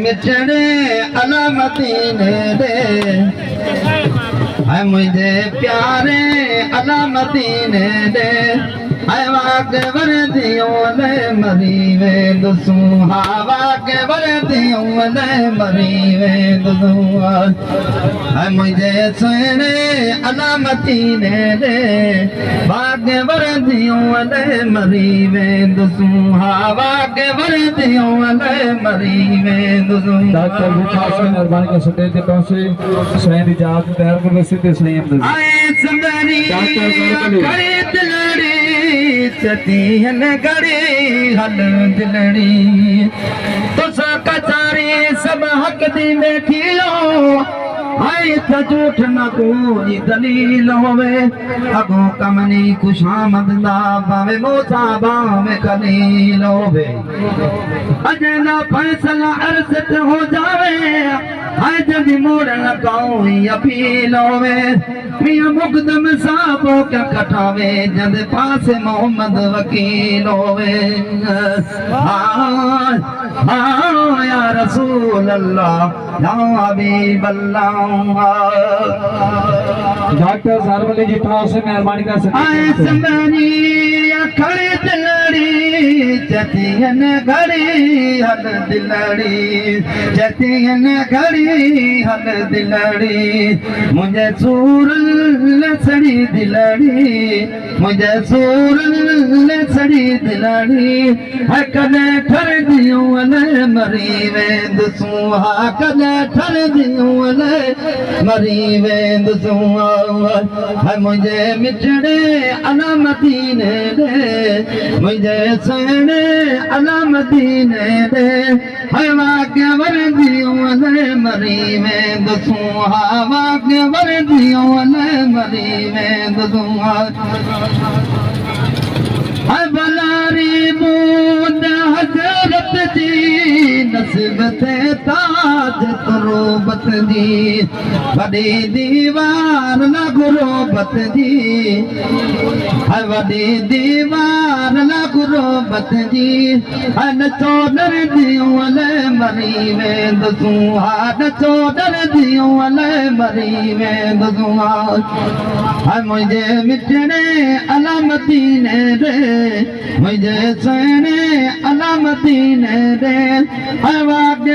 मिठड़े अला मदीने दे है मुझे प्यारे अला मदीने दे है वाग वर्दियों ने मरी वे दुसू हवा के वर्दियों ने मरी वे दुसू है मुझे सोने अला मदीने दे वाग वर्दियों ने मरी वे दुसू हवा के वर्दियों ने मरी वे दुसू डॉक्टर विकास की मेहरबानी के सटे ते पहुंचे स्वयं दी जात तैयार कर वैसे ते स्वयं आए सुंदरी करे दिलड़ी सतीहन गड़ी हल दिलड़ी तो सा कचारी सब हक दी बैठियो आए त झूठ न कोई दलील होवे अगो कमनी खुशामद दा बावे मोसा बावे कलील होवे अजना फैसला अर्ज़त हो जावे हाय जब मोड़ लगाओ अपील होवे मियां मुकदम साहब क्या कटावे जद पास मोहम्मद वकील होवे हाँ या रसूल अल्लाह या हबीब अल्लाह डॉक्टर सारवली जी पहुंच से मेहरबानी का सके खड़ी दिलड़ी चतियन घड़ी हल दिलड़ी चतियन घड़ी हल दिलड़ी मुझे सूर सड़ी दिलड़ी मुझे सूर सड़ी दिलड़ी है कने ठर दियूं अले मरी वेंद सुहा कने ठर दियूं अले मरी वेंद सुहा है मुझे मिठड़े अला मदीने दे मुझे सोने अला मदीने दे है वाक्य वर्दियों अले मरी वेंद सुहा वाक्य वर्दियों अले मरी वेंद सुहा है बलारी बूंद हजरत जी नसीब थे ताज तुरोबत जी वॾी दीवार न गुरोबत जी है वॾी दीवार न गुरोबत जी है नचो डरदियूं अले मरी वेंदसूं हा नचो डरदियूं अले मरी वेंदसूं है मुंहिंजे मिठड़े अला मदीने दे मुझे सोने अला मदीने दे है वाग